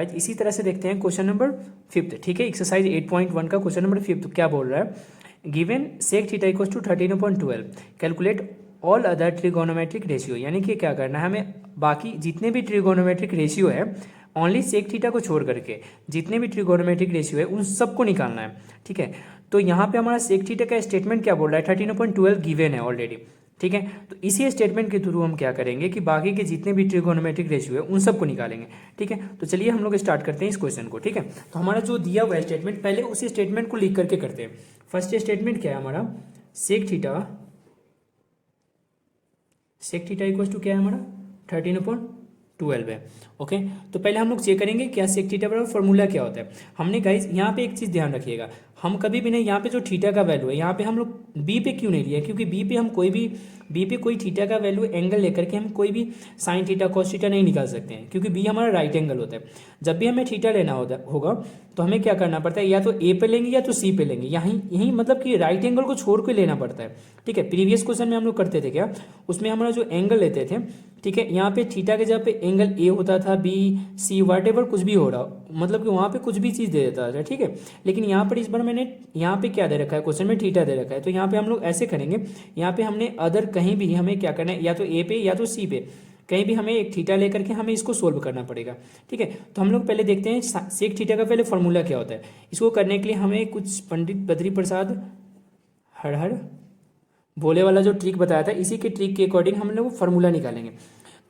आज इसी तरह से देखते हैं क्वेश्चन नंबर 5, ठीक है। एक्सरसाइज 8.1 का क्वेश्चन नंबर 5 क्या बोल रहा है, given sec theta equals to 13/12 calculate all other trigonometric ratio. यानी कि क्या करना है हमें, बाकी जितने भी ट्रिगोनोमेट्रिक रेशियो है ओनली सेक थीटा को छोड़ करके जितने भी ट्रिगोनोमेट्रिक रेशियो है उन सबको निकालना है, ठीक है। तो यहाँ पे हमारा सेक थीटा का स्टेटमेंट क्या बोल रहा है, 13/12 गिवन है ऑलरेडी, ठीक है। तो इसी स्टेटमेंट के थ्रू हम क्या करेंगे कि बाकी के जितने भी ट्रिगोनोमेट्रिक रेशियो है उन सबको निकालेंगे, ठीक है। तो चलिए हम लोग स्टार्ट करते हैं इस क्वेश्चन को, ठीक है। तो हमारा जो दिया हुआ है स्टेटमेंट, पहले उसी स्टेटमेंट को लिख करके करते हैं। फर्स्ट स्टेटमेंट क्या है हमारा, सेक थीटा इक्वल्स टू क्या है हमारा 13/12 है, ओके। तो पहले हम लोग चेक करेंगे क्या सेक थीटा बराबर फॉर्मूला क्या होता है। हमने गाइस यहाँ पे एक चीज़ ध्यान रखिएगा, हम कभी भी नहीं यहाँ पे जो थीटा का वैल्यू है यहाँ पे हम लोग बी पे क्यों नहीं लिया, क्योंकि बी पे कोई थीटा का वैल्यू एंगल लेकर के हम कोई भी साइन थीटा कॉस थीटा नहीं निकाल सकते हैं, क्योंकि बी हमारा राइट एंगल होता है। जब भी हमें थीटा लेना होगा तो हमें क्या करना पड़ता है, या तो ए पे लेंगे या तो सी पे लेंगे, यही मतलब कि राइट एंगल को छोड़ के लेना पड़ता है, ठीक है। प्रीवियस क्वेश्चन में हम लोग करते थे क्या, उसमें हमारा जो एंगल लेते थे, ठीक है, यहाँ पे थीटा के जगह पे एंगल ए होता था, बी सी वाट एवर कुछ भी हो रहा, मतलब कि वहाँ पे कुछ भी चीज़ दे देता था, ठीक है। लेकिन यहाँ पर इस बार मैंने यहाँ पे क्या दे रखा है, क्वेश्चन में थीटा दे रखा है, तो यहाँ पे हम लोग ऐसे करेंगे, यहाँ पे हमने अदर कहीं भी हमें क्या करना है, या तो ए पे या तो सी पे कहीं भी हमें एक थीटा लेकर के हमें इसको सोल्व करना पड़ेगा, ठीक है। तो हम लोग पहले देखते हैं सेक थीटा का पहले फॉर्मूला क्या होता है। इसको करने के लिए हमें कुछ पंडित बद्री प्रसाद हर हर भोले वाला जो ट्रिक बताया था, इसी के ट्रिक के अकॉर्डिंग हम लोग फार्मूला निकालेंगे।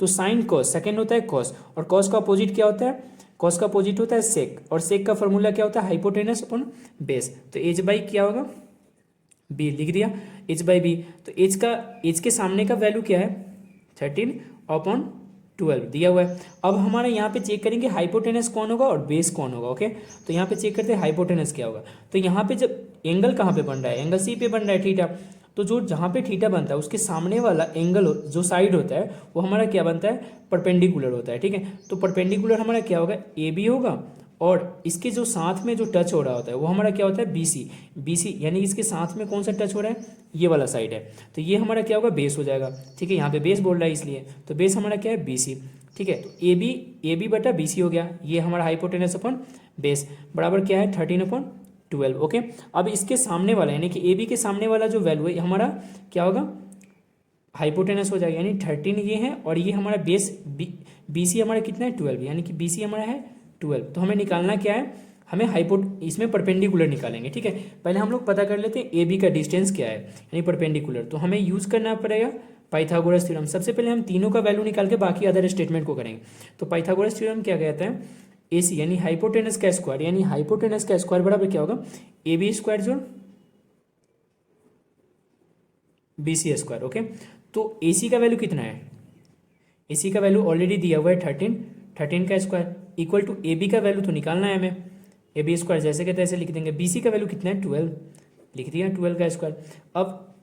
तो साइन कॉस, सेकंड होता है कॉस, और कॉस का अपोजिट क्या होता है, कॉस का अपोजिट होता है सेक, और सेक का फॉर्मूला क्या होता है, हाइपोटेनस अपॉन बेस। तो एच बाई क्या होगा, बी लिख दिया, एच बाई बी। तो एच के सामने का वैल्यू क्या है 13/12 दिया हुआ है। अब हमारा यहाँ पे चेक करेंगे हाइपोटेनस कौन होगा और बेस कौन होगा, ओके। तो यहाँ पे चेक करते हैं हाइपोटेनस क्या होगा। तो यहाँ पे जब एंगल कहाँ पे बन रहा है, एंगल सी पे बन रहा है थीटा, तो जो जहाँ पे थीटा बनता है उसके सामने वाला एंगल जो साइड होता है वो हमारा क्या बनता है, परपेंडिकुलर होता है, ठीक है। तो परपेंडिकुलर हमारा क्या होगा, ए बी होगा, और इसके जो साथ में जो टच हो रहा होता है वो हमारा क्या होता है, बी सी, यानी इसके साथ में कौन सा टच हो रहा है, ये वाला साइड है, तो ये हमारा क्या होगा, बेस हो जाएगा, ठीक है। यहाँ पे बेस बोल रहा है इसलिए, तो बेस हमारा क्या है, बी सी, ठीक है। तो ए बी बटा बी सी हो गया, ये हमारा हाइपोटेनस अपॉन बेस बराबर क्या है 13/12, ओके। अब इसके सामने वाला यानी कि ए बी के सामने वाला जो वैल्यू है हमारा क्या होगा, हाइपोटेनस हो जाएगा, यानी 13 ये है, और ये हमारा बेस बी सी हमारा कितना है 12, यानी कि बी सी हमारा है 12। तो हमें निकालना क्या है, हमें इसमें परपेंडिकुलर निकालेंगे, ठीक है। पहले हम लोग पता कर लेते हैं ए बी का डिस्टेंस क्या है, यानी परपेंडिकुलर। तो हमें यूज करना पड़ेगा पाइथागोरस थ्योरम। सबसे पहले हम तीनों का वैल्यू निकाल के बाकी अदर स्टेटमेंट को करेंगे। तो पाइथागोरस थ्योरम क्या कहता है, ए सी यानी हाइपोटेनस का स्क्वायर, यानी हाइपोटेनस का स्क्वायर बराबर क्या होगा, ए बी स्क्वायर जोड़ बी सी स्क्वायर, ओके। तो ए सी का वैल्यू कितना है, ए सी का वैल्यू ऑलरेडी दिया हुआ है 13 का square equal to A B का वैल्यू तो निकालना है हमें, ए बी स्क्वायर जैसे के तैसे लिख देंगे, बी सी का वैल्यू कितना है 12, लिख दिया 12 का स्क्वायर। अब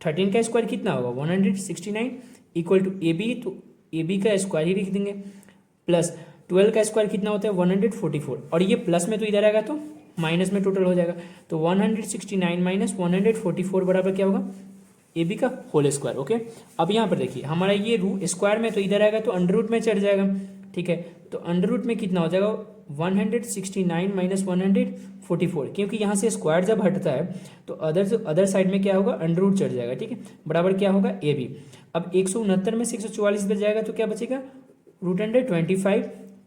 13 का स्क्वायर कितना होगा 169 इक्वल टू ए बी, तो ए बी का स्क्वायर ही लिख देंगे, प्लस 12 का स्क्वायर कितना होता है 144, और ये प्लस में तो इधर आएगा तो माइनस में टोटल हो जाएगा। तो 169 माइनस 144 बराबर क्या होगा, ए बी का होल स्क्वायर, ओके। अब यहाँ पर देखिए हमारा ये रूट स्क्वायर में तो इधर आएगा तो अंडर रूट में चढ़ जाएगा, ठीक है। तो अंडर रूट में कितना हो जाएगा 169 माइनस 144, क्योंकि यहाँ से स्क्वायर जब हटता है तो अदर साइड में क्या होगा, अंडर रूट चढ़ जाएगा, ठीक है। बराबर क्या होगा ए बी। अब 169 में से 144 बच जाएगा तो क्या बचेगा, √25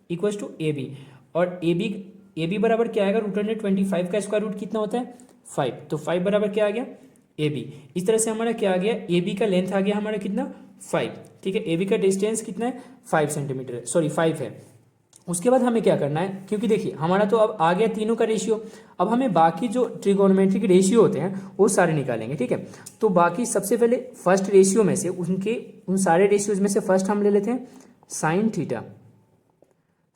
इक्वल्स टू ए बी, और ए बी बराबर क्या आएगा, √25 का स्क्वायर रूट कितना होता है 5, तो 5 बराबर क्या आ गया ए बी। इस तरह से हमारा क्या आ गया, ए बी का लेंथ आ गया हमारा कितना 5, ठीक है। ए बी का डिस्टेंस कितना है 5 सेंटीमीटर, सॉरी 5 है। उसके बाद हमें क्या करना है, क्योंकि देखिए हमारा तो अब आ गया तीनों का रेशियो, अब हमें बाकी जो ट्रिगोनोमेट्रिक रेशियो होते हैं वो सारे निकालेंगे, ठीक है। तो बाकी सबसे पहले फर्स्ट रेशियो में से उन सारे रेशियोज में से फर्स्ट हम ले लेते हैं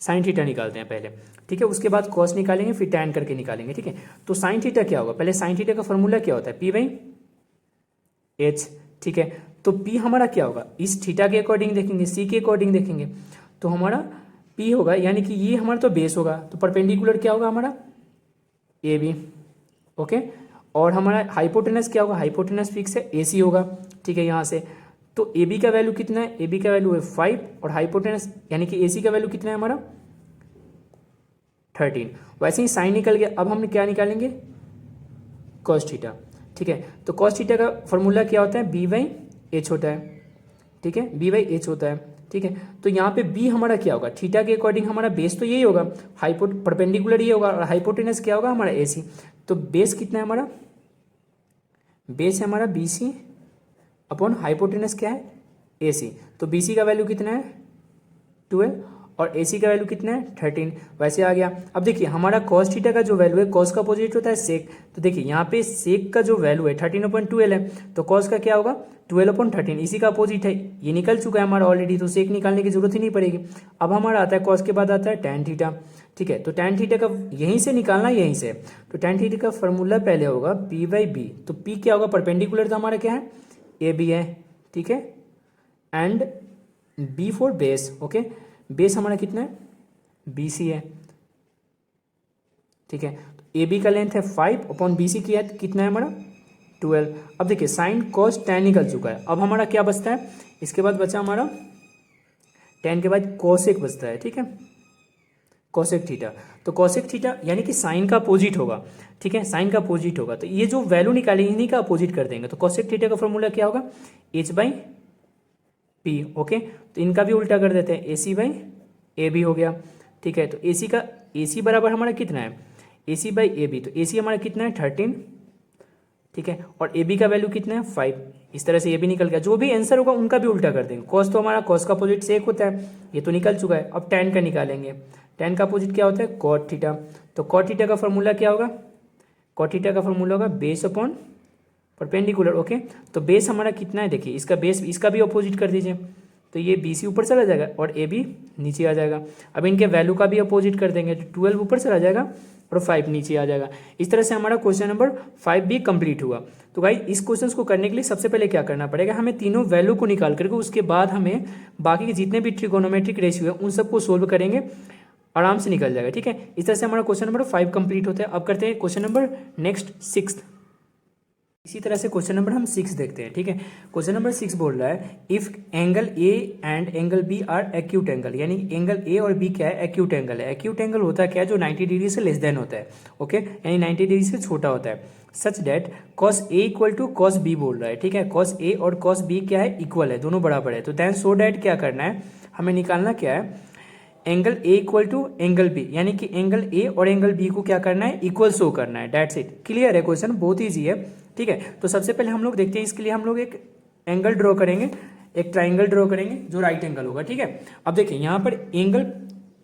साइन थीटा निकालते हैं पहले, ठीक है। उसके बाद कॉस निकालेंगे, फिर टैन करके निकालेंगे, ठीक है। तो साइन थीटा क्या होगा, पहले साइन थीटा का फॉर्मूला क्या होता है, पी बाई एच, ठीक है। तो पी हमारा क्या होगा, इस थीटा के अकॉर्डिंग देखेंगे, सी के अकॉर्डिंग देखेंगे, तो हमारा पी होगा, यानी कि ये हमारा तो बेस होगा, तो परपेंडिकुलर क्या होगा हमारा ए बी, ओके। और हमारा हाइपोटेनस क्या होगा, हाइपोटेनस फिक्स है ए सी होगा, ठीक है। यहाँ से तो ए बी का वैल्यू कितना है, ए बी का वैल्यू है 5, और हाइपोटेनस यानी कि ए सी का वैल्यू कितना है हमारा 13। वैसे ही साइन निकल गया, अब हम क्या निकालेंगे, कॉस थीटा। ठीक है, तो कॉस थीटा का फॉर्मूला क्या होता है, बी बाई एच होता है। ठीक है, बी बाई एच होता है। ठीक है, तो यहाँ पे बी हमारा क्या होगा, थीटा के अकॉर्डिंग हमारा बेस तो यही होगा, परपेंडिकुलर ये होगा, और हाइपोटेनस क्या होगा हमारा ए सी। तो बेस कितना है हमारा, बेस है हमारा बी सी अपॉन हाइपोटेनस क्या है ए सी। तो बी सी का वैल्यू कितना है 12 और ए सी का वैल्यू कितना है 13। वैसे आ गया। अब देखिए हमारा कॉस थीटा का जो वैल्यू है, कॉस का अपोजिट होता है सेक। तो देखिए यहाँ पे सेक का जो वैल्यू है 13/12 है, तो कॉस का क्या होगा 12/13, इसी का अपोजिट है। ये निकल चुका है हमारा ऑलरेडी, तो सेक निकालने की जरूरत ही नहीं पड़ेगी। अब हमारा आता है कॉस के बाद आता है टैन थीटा। ठीक है, तो टैन थीटा का यहीं से निकालना, यहीं से। तो टैन थीटा का फॉर्मूला पहले होगा पी बाई बी। तो पी क्या होगा, परपेंडिकुलर तो हमारा क्या है ए बी है। ठीक है, and B for base. Okay, base हमारा कितना है बी सी है। ठीक है, तो ए बी का लेंथ है 5 अपॉन बी सी की है कितना है हमारा 12। अब देखिए साइन कॉस टैन निकल चुका है, अब हमारा क्या बचता है, इसके बाद बचा हमारा टैन के बाद कोसेक बचता है। ठीक है, कोसेक थीटा। तो कोसेक थीटा यानी कि साइन का अपोजिट होगा। ठीक है, साइन का अपोजिट होगा, तो ये जो वैल्यू निकाली इन्हीं का अपोजिट कर देंगे। तो कोसेक थीटा का फॉर्मूला क्या होगा एच बाई पी। ओके, तो इनका भी उल्टा कर देते हैं, ए सी बाई ए बी हो गया। ठीक है, तो ए सी का ए सी बराबर हमारा कितना है ए सी बाई ए बी। तो ए सी हमारा कितना है 13। ठीक है, और ए बी का वैल्यू कितना है 5। इस तरह से ये भी निकल गया, जो भी आंसर होगा उनका भी उल्टा कर देंगे। कॉस तो हमारा कॉस का अपोजिट सेक होता है, ये तो निकल चुका है। अब टैन का निकालेंगे, टैन का अपोजिट क्या होता है कॉट थीटा। तो कॉट थीटा का फॉर्मूला क्या होगा, कॉट थीटा का फॉर्मूला होगा बेस अपॉन परपेंडिकुलर। ओके, तो बेस हमारा कितना है, देखिए इसका बेस, इसका भी अपोजिट कर दीजिए। तो ये बी सी ऊपर चला जाएगा और ए बी नीचे आ जाएगा। अब इनके वैल्यू का भी अपोजिट कर देंगे, तो 12 ऊपर चला जाएगा और 5 नीचे आ जाएगा। इस तरह से हमारा क्वेश्चन नंबर 5 भी कंप्लीट हुआ। तो भाई इस क्वेश्चन को करने के लिए सबसे पहले क्या करना पड़ेगा, हमें तीनों वैल्यू को निकाल करके उसके बाद हमें बाकी के जितने भी ट्रिगोनोमेट्रिक रेशियो है उन सबको सोल्व करेंगे, आराम से निकल जाएगा। ठीक है, इस तरह से हमारा क्वेश्चन नंबर 5 कंप्लीट होता है। अब करते हैं क्वेश्चन नंबर नेक्स्ट 6। इसी तरह से क्वेश्चन नंबर हम 6 देखते हैं। ठीक है, क्वेश्चन नंबर 6 बोल रहा है if angle A and angle B are acute angle, यानी एंगल ए और बी क्या है एक्यूट एंगल है। एक्यूट एंगल होता है क्या, जो 90 डिग्री से लेस देन होता है। ओके, यानी 90 डिग्री से छोटा होता है। Such that cos A equal to cos B बोल रहा है। ठीक है, कॉस ए और कॉस बी क्या है इक्वल है, दोनों बराबर है। तो देन सो डेट क्या करना है, हमें निकालना क्या है angle A equal to angle B, यानी कि एंगल ए और एंगल बी को क्या करना है इक्वल शो करना है। डेट्स इट, क्लियर है, क्वेश्चन बहुत ईजी है। ठीक है, तो सबसे पहले हम लोग देखते हैं, इसके लिए हम लोग एक एंगल ड्रॉ करेंगे, एक ट्राइंगल ड्रॉ करेंगे जो राइट एंगल होगा। ठीक है, अब देखिए यहाँ पर एंगल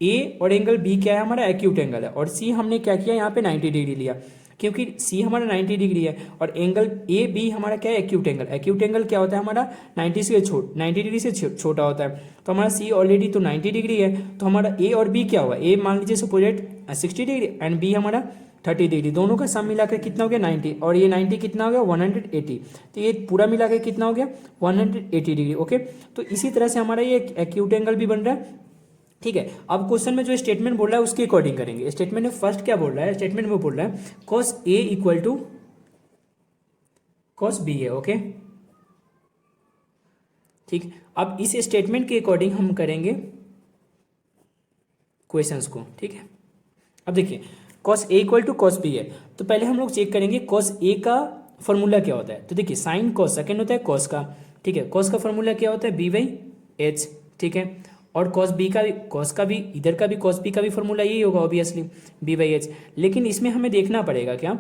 ए और एंगल बी क्या है हमारा एक्यूट एंगल है, और सी हमने क्या किया यहाँ पे 90 डिग्री लिया, क्योंकि सी हमारा 90 डिग्री है और एंगल ए बी हमारा क्या है एक्यूट एंगल। एक्यूट एंगल क्या होता है हमारा 90 डिग्री से छोटा होता है। तो हमारा सी ऑलरेडी तो 90 डिग्री है, तो हमारा ए और बी क्या होगा, ए मान लीजिए सपोजेट 60 डिग्री एंड बी हमारा 30 डिग्री, दोनों का सम मिलाकर कितना हो गया 90, और ये 90 कितना हो गया 180। तो ये पूरा मिलाकर कितना हो गया 180 डिग्री। ओके, तो इसी तरह से हमारा ये एक्यूट एंगल भी बन रहा है। ठीक है, अब क्वेश्चन में जो स्टेटमेंट बोल रहा है उसके अकॉर्डिंग करेंगे। स्टेटमेंट में फर्स्ट क्या बोल रहा है, स्टेटमेंट में बोल रहा है cos A equal to cos B है। ओके, ठीक, अब इस स्टेटमेंट के अकॉर्डिंग हम करेंगे क्वेश्चंस को। ठीक है, अब देखिए cos A equal to cos B है, तो पहले हम लोग चेक करेंगे कॉस ए का फॉर्मूला क्या होता है। तो देखिए साइन कॉस सेकेंड होता है कॉस का। ठीक है, कॉस का फॉर्मूला क्या होता है बी बाई एच। ठीक है, और कॉस बी का भी, कॉस का भी, इधर का भी कॉस बी का भी फॉर्मूला यही होगा ऑब्वियसली बी बाई एच। लेकिन इसमें हमें देखना पड़ेगा क्या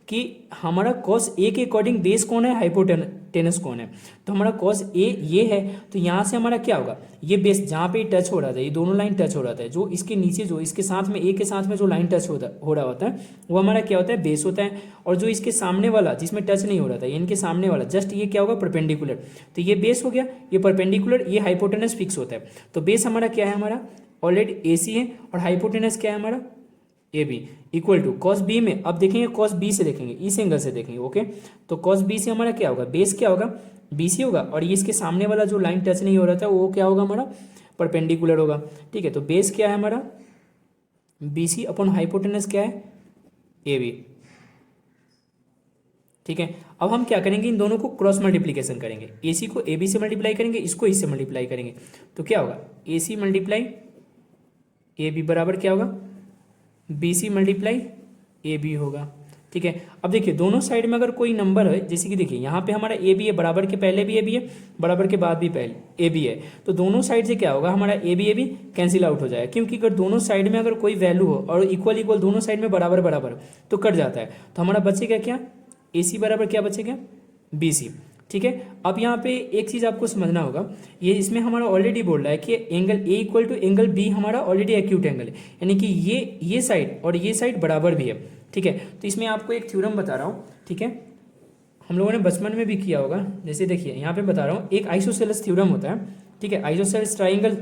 कि हमारा कॉस ए के अकॉर्डिंग बेस कौन है हाइपोटेनस कौन है। तो हमारा कॉस ए ये है, तो यहाँ से हमारा क्या होगा, ये बेस जहाँ पे टच हो रहा था, ये दोनों लाइन टच हो रहा था, जो इसके नीचे जो इसके साथ में ए के साथ में जो लाइन टच हो रहा होता है वो हमारा क्या होता है बेस होता है। और जो इसके सामने वाला जिसमें टच नहीं हो रहा था, इनके सामने वाला जस्ट ये क्या होगा परपेंडिकुलर, तो ये बेस हो गया, ये परपेंडिकुलर, ये हाइपोटेनस फिक्स होता है। तो बेस हमारा क्या है हमारा ऑलरेडी ए सी है, और हाइपोटेनस क्या है हमारा A B equal to cos B में, अब देखेंगे कॉस बी से देखेंगे, इस एंगल से देखेंगे। ओके, तो कॉस बी से हमारा क्या होगा बेस क्या होगा बी सी होगा, और ये इसके सामने वाला जो लाइन टच नहीं हो रहा था वो क्या होगा हमारा परपेंडिकुलर होगा। ठीक है, तो बेस क्या है हमारा बी सी अपॉन हाइपोटेनस क्या है ए बी। ठीक है, अब हम क्या करेंगे इन दोनों को क्रॉस मल्टीप्लीकेशन करेंगे, ए सी को ए बी से मल्टीप्लाई करेंगे, इसको इससे मल्टीप्लाई करेंगे, तो क्या होगा ए सी मल्टीप्लाई ए बी बराबर क्या होगा B C multiply A B होगा। ठीक है, अब देखिए दोनों साइड में अगर कोई नंबर है, जैसे कि देखिए यहाँ पे हमारा ए बी है, बराबर के पहले भी ए बी है, बराबर के बाद भी पहले ए बी है, तो दोनों साइड से क्या होगा, हमारा ए बी कैंसिल आउट हो जाएगा, क्योंकि अगर दोनों साइड में अगर कोई वैल्यू हो और इक्वल इक्वल दोनों साइड में बराबर बराबर तो कट जाता है, तो हमारा बचेगा क्या, ए सी बराबर क्या बचेगा, बी सी। ठीक है, अब यहाँ पे एक चीज़ आपको समझना होगा, ये इसमें हमारा ऑलरेडी बोल रहा है कि angle A equal to angle B हमारा ऑलरेडी एक्यूट एंगल है, यानी कि ये साइड और ये साइड बराबर भी है। ठीक है, तो इसमें आपको एक थ्योरम बता रहा हूँ। ठीक है, हम लोगों ने बचपन में भी किया होगा, जैसे देखिए यहाँ पे बता रहा हूँ, एक आइसोसेलेस थ्योरम होता है। ठीक है, आइसोसेलेस ट्राइंगल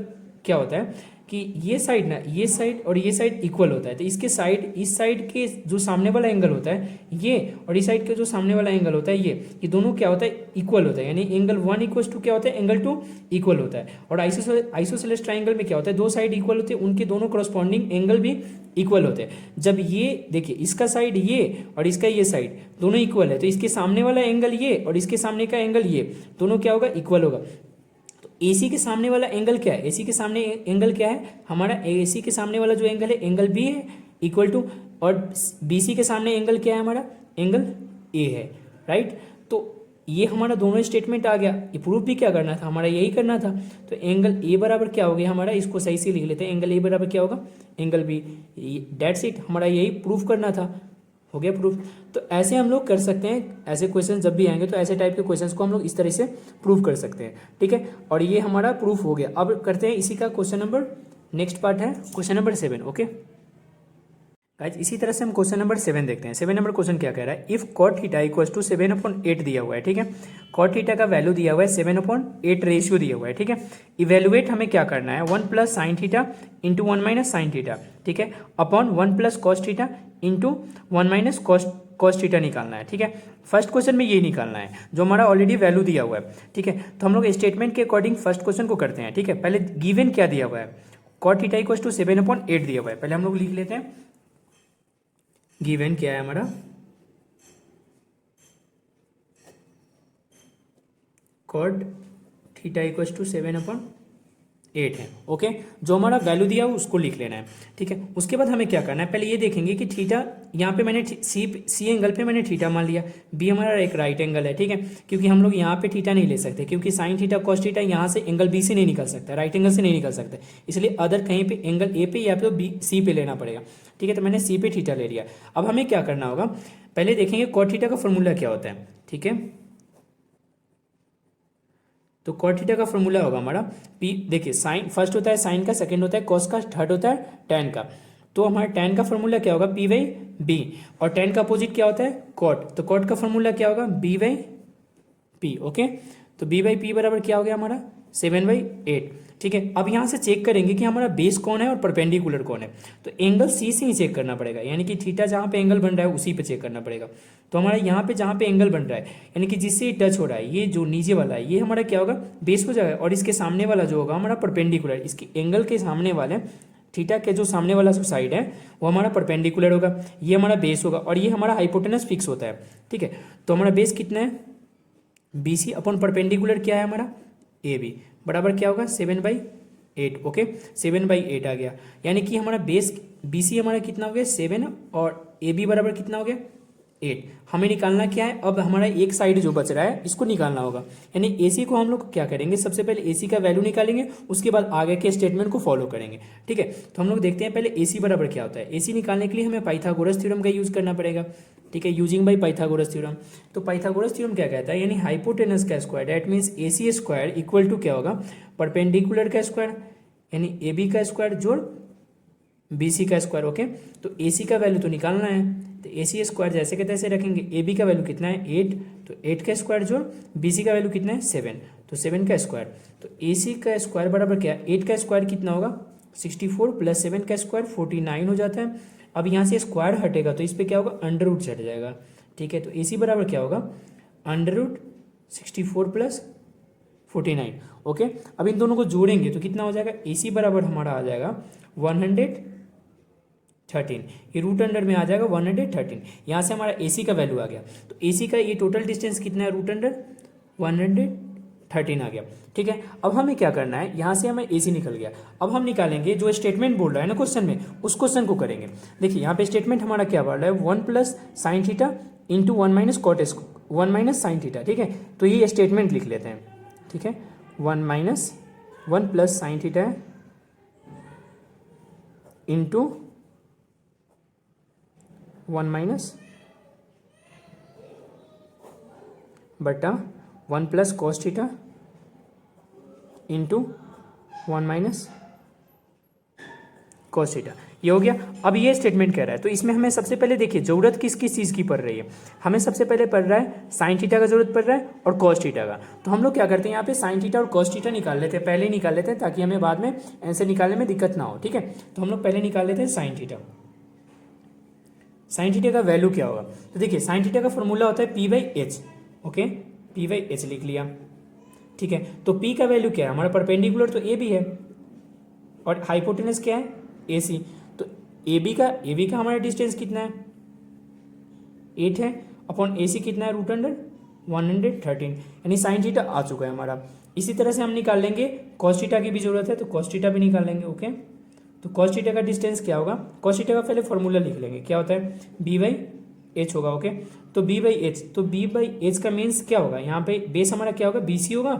क्या होता है कि ये साइड ना, ये साइड और ये साइड इक्वल होता है, तो इसके साइड, इस साइड के जो सामने वाला एंगल होता है ये, और इस साइड के जो सामने वाला एंगल होता है ये दोनों क्या होता है, इक्वल होता है, यानी एंगल 1 इक्वल टू क्या होता है, एंगल 2 इक्वल होता है। और आइसोसेलेस ट्राइंगल में क्या होता है, दो साइड इक्वल होते हैं, उनके दोनों करस्पॉन्डिंग एंगल भी इक्वल होते हैं। जब ये देखिए इसका साइड ये और इसका ये साइड दोनों इक्वल है, तो इसके सामने वाला एंगल ये और इसके सामने का एंगल ये दोनों क्या होगा, इक्वल होगा। AC के सामने वाला एंगल क्या है, AC के सामने एंगल क्या है हमारा, AC के सामने वाला जो एंगल है एंगल B है इक्वल टू, और BC के सामने एंगल क्या है हमारा, एंगल A है। राइट, तो ये हमारा दोनों स्टेटमेंट आ गया। ये प्रूफ भी क्या करना था, हमारा यही करना था। तो एंगल A बराबर क्या हो गया हमारा, इसको सही से लिख लेते हैं, एंगल A बराबर क्या होगा, एंगल B। डेट्स इट, हमारा यही प्रूफ करना था, हो गया प्रूफ। तो ऐसे हम लोग कर सकते हैं, ऐसे क्वेश्चन जब भी आएंगे तो ऐसे टाइप के क्वेश्चंस को हम लोग इस तरह से प्रूव कर सकते हैं। ठीक है, और ये हमारा प्रूफ हो गया। अब करते हैं इसी का क्वेश्चन नंबर, नेक्स्ट पार्ट है क्वेश्चन नंबर 7। ओके गाइस, इसी तरह से हम क्वेश्चन नंबर 7 देखते हैं। 7 नंबर क्वेश्चन क्या कह रहा है, if cot theta equals to 7/8 दिया हुआ है। ठीक है, cot थीटा का वैल्यू दिया हुआ है 7/8 रेशियो दिया हुआ है। ठीक है, इवेलुएट हमें क्या करना है, 1 plus sine theta into 1 minus sine theta, ठीक है, upon 1 plus cos theta into 1 minus cos theta निकालना है। ठीक है, फर्स्ट क्वेश्चन में ये निकालना है जो हमारा ऑलरेडी वैल्यू दिया हुआ है। ठीक है, तो हम लोग स्टेटमेंट के अकॉर्डिंग फर्स्ट क्वेश्चन को करते हैं। ठीक है, पहले गिवन क्या दिया हुआ है, cot थीटा इक्वल्स टू 7/8 दिया हुआ है, पहले हम लोग लिख लेते हैं गिवन क्या है हमारा, cot थीटा इक्वल्स टू 7/8 है। ओके, जो हमारा वैल्यू दिया है उसको लिख लेना है। ठीक है, उसके बाद हमें क्या करना है, पहले ये देखेंगे कि थीटा यहाँ पे मैंने सी एंगल पे मैंने थीटा मान लिया, बी हमारा एक राइट एंगल है। ठीक है, क्योंकि हम लोग यहाँ पे थीटा नहीं ले सकते, क्योंकि साइन थीटा कॉस थीटा यहाँ से एंगल बी से नहीं निकल सकता, राइट एंगल से नहीं निकल सकते, इसलिए अदर कहीं पे एंगल ए पे या तो बी सी पे लेना पड़ेगा। ठीक है, तो मैंने सी पे थीटा ले लिया। अब हमें क्या करना होगा, पहले देखेंगे कॉट थीटा का फॉर्मूला क्या होता है। ठीक है, तो कॉट थीटा का फॉर्मूला होगा हमारा पी, देखिए साइन फर्स्ट होता है साइन का, सेकंड होता है कॉस का, थर्ड होता है टैन का। तो हमारा टैन का फॉर्मूला क्या होगा, पी बाई बी, और टैन का अपोजिट क्या होता है, कॉट, तो कॉट का फॉर्मूला क्या होगा, बी बाई पी। ओके, तो बी बाई पी बराबर क्या हो गया हमारा 7/8। ठीक है, अब यहाँ से चेक करेंगे कि हमारा बेस कौन है और परपेंडिकुलर कौन है, तो एंगल सी से ही चेक करना पड़ेगा, यानी कि थीटा जहाँ पे एंगल बन रहा है उसी पे चेक करना पड़ेगा। तो हमारा यहाँ पे जहाँ पे एंगल बन रहा है, यानी कि जिससे टच हो रहा है, ये जो नीचे वाला है ये हमारा क्या होगा, बेस हो जाएगा, और इसके सामने वाला जो होगा हमारा परपेंडिकुलर, इसके एंगल के सामने वाले थीटा के जो सामने वाला जो साइड है वो हमारा परपेंडिकुलर होगा, ये हमारा बेस होगा, और ये हमारा हाइपोटेनस फिक्स होता है। ठीक है, तो हमारा बेस कितना है, BC अपॉन परपेंडिकुलर क्या है हमारा AB, बराबर क्या होगा 7/8। ओके, 7/8 आ गया, यानी कि हमारा बेस BC हमारा कितना हो गया 7 और AB बराबर कितना हो गया 8। हमें निकालना क्या है, अब हमारा एक साइड जो बच रहा है इसको निकालना होगा, यानी AC को हम लोग क्या करेंगे, सबसे पहले AC का वैल्यू निकालेंगे, उसके बाद आगे के स्टेटमेंट को फॉलो करेंगे। ठीक है, तो हम लोग देखते हैं पहले AC बराबर क्या होता है। AC निकालने के लिए हमें पाइथागोरस थ्योरम का यूज करना पड़ेगा। ठीक है, यूजिंग बाई पाइथागोरस थ्योरम। तो पाइथागोरस थ्योरम क्या कहता है, यानी हाइपोटेनस का square, that means AC square equal to क्या होगा, परपेंडिकुलर का स्क्वायर, यानी AB का स्क्वायर जोड़ BC का स्क्वायर। ओके, तो AC का वैल्यू तो निकालना है, तो AC स्क्वायर जैसे के तैसे रखेंगे, AB का वैल्यू कितना है 8, तो 8 का स्क्वायर जोड़ BC का वैल्यू कितना है 7, तो 7 का स्क्वायर, तो AC का स्क्वायर बराबर क्या है, 8 का स्क्वायर कितना होगा 64 प्लस 7 का स्क्वायर 49 हो जाता है। अब यहाँ से स्क्वायर हटेगा तो इस पर क्या होगा, अंडर रूट चढ़ जाएगा। ठीक है, तो AC बराबर क्या होगा, अंडर रूट 64 प्लस 49। ओके, अब इन दोनों को जोड़ेंगे तो कितना हो जाएगा, AC बराबर हमारा आ जाएगा 113, ये रूट अंडर में आ जाएगा 113। यहाँ से हमारा AC का वैल्यू आ गया, तो AC का ये टोटल डिस्टेंस कितना है, रूट अंडर 13 आ गया। ठीक है, अब हमें क्या करना है, यहाँ से हमें AC निकल गया। अब हम निकालेंगे जो स्टेटमेंट बोल रहा है ना क्वेश्चन में, उस क्वेश्चन को करेंगे। देखिए यहाँ पे स्टेटमेंट हमारा क्या बोल रहा है, 1 plus sine theta into 1 minus cot 1 minus sine theta. ठीक है, तो ये स्टेटमेंट लिख लेते हैं। ठीक है, 1 प्लस साइन थीटा है इंटू 1 माइनस बटा 1 plus cos theta into 1 minus cos theta. ये हो गया। अब ये स्टेटमेंट कह रहा है, तो इसमें हमें सबसे पहले देखिए ज़रूरत किस किस चीज़ की पड़ रही है। हमें सबसे पहले पड़ रहा है साइन थीटा का जरूरत पड़ रहा है और कॉस थीटा का। तो हम लोग क्या करते हैं, यहाँ पे साइन थीटा और कॉस थीटा निकाल लेते हैं, पहले ही निकाल लेते हैं ताकि हमें बाद में आंसर निकालने में दिक्कत ना हो। ठीक है, तो हम लोग पहले निकाल लेते हैं साइन थीटा। साइन थीटा का वैल्यू क्या होगा, तो देखिए साइन थीटा का फॉर्मूला होता है P/H। ओके, P/H लिख लिया। ठीक है, तो P का वैल्यू क्या है, हमारा परपेंडिकुलर तो AB है और हाइपोटेनस क्या है, AC। तो AB का हमारा डिस्टेंस कितना है, 8 है, अपॉन AC कितना है, √113, यानी साइन थीटा आ चुका है हमारा। इसी तरह से हम निकाल लेंगे कॉस थीटा की भी जरूरत है, तो कॉस थीटा भी निकाल लेंगे। ओके, तो कॉस थीटा का डिस्टेंस क्या होगा, कॉस थीटा का पहले फॉर्मूला लिख लेंगे, क्या होता है, B/H होगा। ओके, तो B/H, तो B/H का मीन्स क्या होगा, यहाँ पे बेस हमारा क्या होगा, BC होगा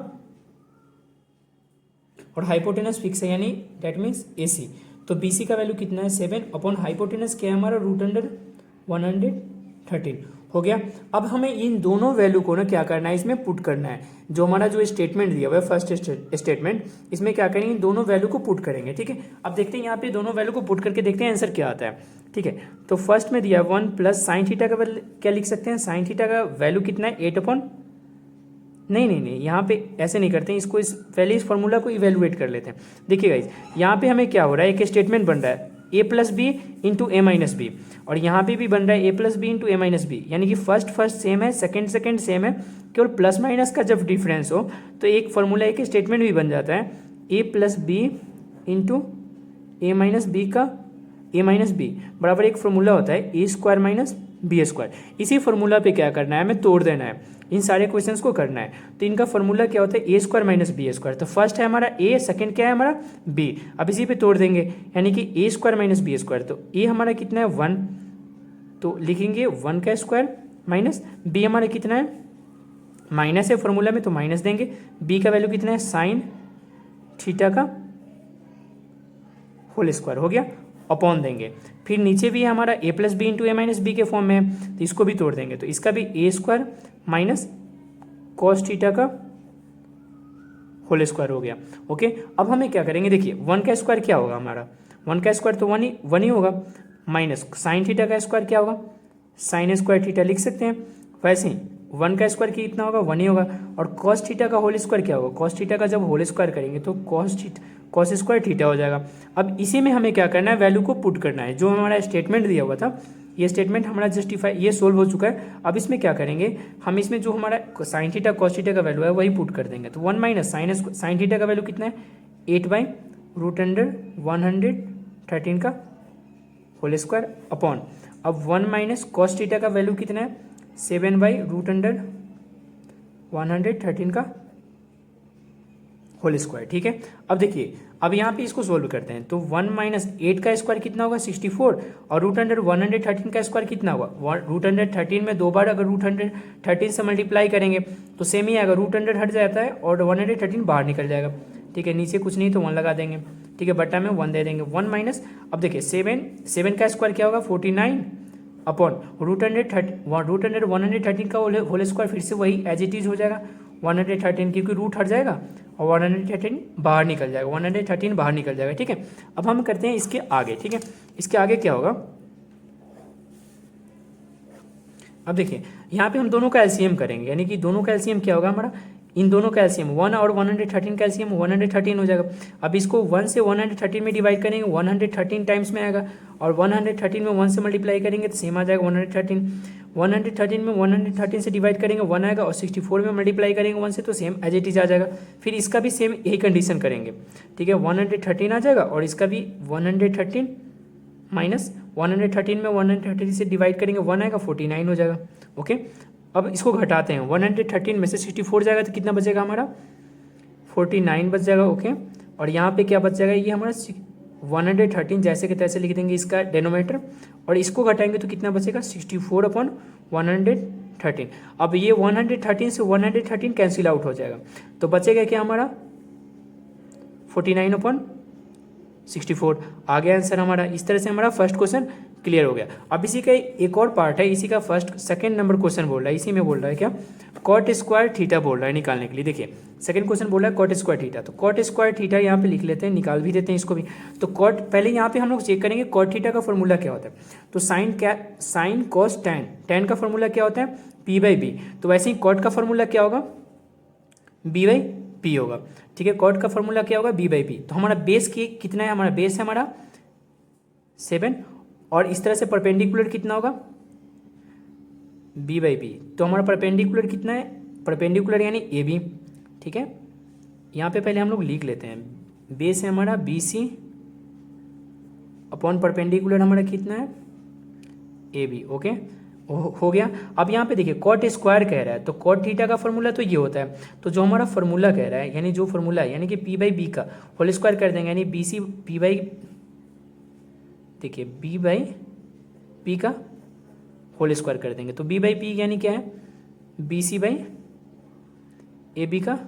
और हाइपोटेनस फिक्स है, यानी दैट मीन्स AC। तो BC का वैल्यू कितना है, 7 अपॉन हाइपोटेनस क्या है हमारा, √113 हो गया। अब हमें इन दोनों वैल्यू को ना क्या करना है, इसमें पुट करना है। जो हमारा जो स्टेटमेंट दिया हुआ है फर्स्ट स्टेटमेंट, इसमें क्या करेंगे, इन दोनों वैल्यू को पुट करेंगे। ठीक है, अब देखते हैं यहाँ पे दोनों वैल्यू को पुट करके देखते हैं आंसर क्या आता है। ठीक है, तो फर्स्ट में दिया 1 प्लस साइन थीटा का क्या लिख सकते हैं, साइन थीटा का वैल्यू कितना है, 8 अपॉन, नहीं, यहाँ पे ऐसे नहीं करते हैं, इसको पहले इस फॉर्मूला को इवेलुएट कर लेते हैं। देखिए गाइज, यहाँ पे हमें क्या हो रहा है, एक स्टेटमेंट बन रहा है A+B इंटू A-B, और यहाँ पे भी बन रहा है A+B इंटू A-B, यानी कि फर्स्ट सेम है, सेकंड सेम है, केवल प्लस माइनस का जब डिफरेंस हो तो एक फॉर्मूला एक स्टेटमेंट भी बन जाता है, A+B इंटू A-B बराबर एक फॉर्मूला होता है A² माइनस B²। इसी फॉर्मूला पे क्या करना है, हमें तोड़ देना है, इन सारे क्वेश्चंस को करना है। तो इनका फॉर्मूला क्या होता है, A² माइनस B²। तो फर्स्ट है हमारा A, सेकंड क्या है हमारा B। अब इसी पे तोड़ देंगे, यानी कि A² माइनस B²। तो A हमारा कितना है 1, तो लिखेंगे 1 का स्क्वायर माइनस B हमारा कितना है, माइनस है फॉर्मूला में तो माइनस देंगे। B का वैल्यू कितना है, साइन थीटा का होल स्क्वायर हो गया, अपॉन देंगे। फिर नीचे भी हमारा A+B इंटू A-B के फॉर्म में है, तो इसको भी तोड़ देंगे, तो इसका भी A² माइनस कॉस थीटा का होल स्क्वायर हो गया। ओके, अब हमें क्या करेंगे, देखिए 1 का स्क्वायर क्या होगा हमारा, 1 का स्क्वायर तो 1 ही होगा, माइनस साइन थीटा का स्क्वायर क्या होगा, साइन स्क्वायर थीटा लिख सकते हैं। वैसे ही 1 का स्क्वायर कितना होगा, 1 ही होगा, और कॉस थीटा का होल स्क्वायर क्या होगा, कॉस थीटा का जब होल स्क्वायर करेंगे तो कॉस स्क्वायर थीटा हो जाएगा। अब इसी में हमें क्या करना है, वैल्यू को पुट करना है। जो हमारा स्टेटमेंट दिया हुआ था, ये स्टेटमेंट हमारा जस्टिफाई, ये सोल्व हो चुका है। अब इसमें क्या करेंगे, हम इसमें जो हमारा साइन थीटा कॉस थीटा का वैल्यू है वही पुट कर देंगे। तो 1 माइनस साइन थीटा का वैल्यू कितना है, 8/√113 का होल स्क्वायर, अपॉन अब 1 माइनस कॉस थीटा का वैल्यू कितना है, 7/√113 का होल स्क्वायर। ठीक है, अब देखिए, अब यहाँ पे इसको सोल्व करते हैं, तो 1 माइनस 8 का स्क्वायर कितना होगा, 64, और √113 का स्क्वायर कितना होगा, √113 में 2 बार अगर √113 से मल्टीप्लाई करेंगे तो सेम ही आएगा, √100 हट जाता है और 113 बाहर निकल जाएगा। ठीक है, नीचे कुछ नहीं तो 1 लगा देंगे। ठीक है, बट्टा में 1 दे देंगे, 1 माइनस, अब देखिए 7 का स्क्वायर क्या होगा, 49 अपॉन √113 का होल स्क्वायर, फिर से वही एज इट इज हो जाएगा 113, क्योंकि रूट हट जाएगा और 113 बाहर निकल जाएगा, 113 बाहर निकल जाएगा। ठीक है, अब हम करते हैं इसके आगे। ठीक है, इसके आगे क्या होगा, अब देखिए यहाँ पे हम दोनों का एलसीएम करेंगे, यानी कि दोनों का एलसीएम क्या होगा हमारा, इन दोनों का एलसीएम 1 और 113 का एलसीएम 113 हो जाएगा। अब इसको 1 से 113 में डिवाइड करेंगे, 113 टाइम्स में आएगा, और 113 में 1 से मल्टीप्लाई करेंगे तो सेम आ जाएगा 113। 113 में 113 से डिवाइड करेंगे 1 आएगा, और 64 में मल्टीप्लाई करेंगे 1 से तो सेम एज इट इज आ जाएगा। फिर इसका भी सेम यही कंडीशन करेंगे। ठीक है, 113 आ जाएगा, और इसका भी 113 माइनस 113 में 113 से डिवाइड करेंगे 1 आएगा, 49 हो जाएगा। ओके, अब इसको घटाते हैं, 113 में से 64 जाएगा तो कितना बचेगा हमारा, 49 बच जाएगा, ओके। और यहाँ पे क्या बच जाएगा, ये हमारा 113 जैसे कि तैसे लिख देंगे इसका डेनोमीटर, और इसको घटाएंगे तो कितना बचेगा 64/113। अब ये 113 से 113 कैंसिल आउट हो जाएगा, तो बचेगा क्या हमारा 49/64। आ गया आंसर हमारा। इस तरह से हमारा फर्स्ट क्वेश्चन क्लियर हो गया। अब इसी का एक और पार्ट है, इसी का सेकंड नंबर क्वेश्चन बोल रहा है, इसी में बोल रहा है क्या, कॉट स्क्वायर थीटा बोल रहा है निकालने के लिए। देखिए सेकंड क्वेश्चन बोल रहा है कॉट स्क्वायर थीटा, तो कॉट स्क्वायर थीटा यहाँ पे लिख लेते हैं, निकाल भी देते हैं इसको भी। तो कॉट, पहले यहाँ पे हम लोग चेक करेंगे कॉट थीटा का फॉर्मूला क्या होता है। तो साइन कॉस टेन का फॉर्मूला क्या होता है, P/B। तो वैसे ही कॉट का फॉर्मूला क्या होगा, B/P होगा, ठीक है। कॉट का फॉर्मूला क्या होगा, B/P। तो हमारा बेस कितना है, हमारा बेस है हमारा 7, और इस तरह से परपेंडिकुलर कितना होगा B/P। तो हमारा परपेंडिकुलर कितना है, परपेंडिकुलर यानी AB, ठीक है। यहाँ पे पहले हम लोग लिख लेते हैं, बेस है हमारा BC अपॉन परपेंडिकुलर हमारा कितना है AB, ओके। हो गया। अब यहाँ पे देखिए कॉट स्क्वायर कह रहा है, तो कॉट थीटा का फॉर्मूला तो ये होता है। तो जो हमारा फॉर्मूला कह रहा है, यानी जो फॉर्मूला है, यानी कि P/B का होल स्क्वायर कर देंगे, यानी BC देखिए B/P का होल स्क्वायर कर देंगे। तो B/P यानी क्या है, BC/AB का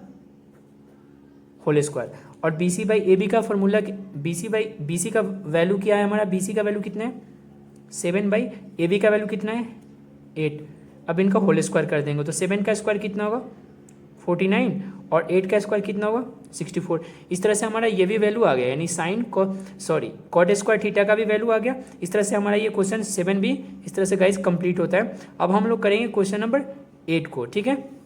होल स्क्वायर। और BC/AB का फॉर्मूला, BC का वैल्यू क्या है हमारा, BC का वैल्यू कितना है 7/AB का वैल्यू कितना है 8। अब इनका होल स्क्वायर कर देंगे, तो 7 का स्क्वायर कितना होगा 49, और 8 का स्क्वायर कितना होगा 64। इस तरह से हमारा ये भी वैल्यू आ गया, यानी कॉट स्क्वायर थीटा का भी वैल्यू आ गया। इस तरह से हमारा ये क्वेश्चन 7 भी इस तरह से गाइस कंप्लीट होता है। अब हम लोग करेंगे क्वेश्चन नंबर 8 को, ठीक है।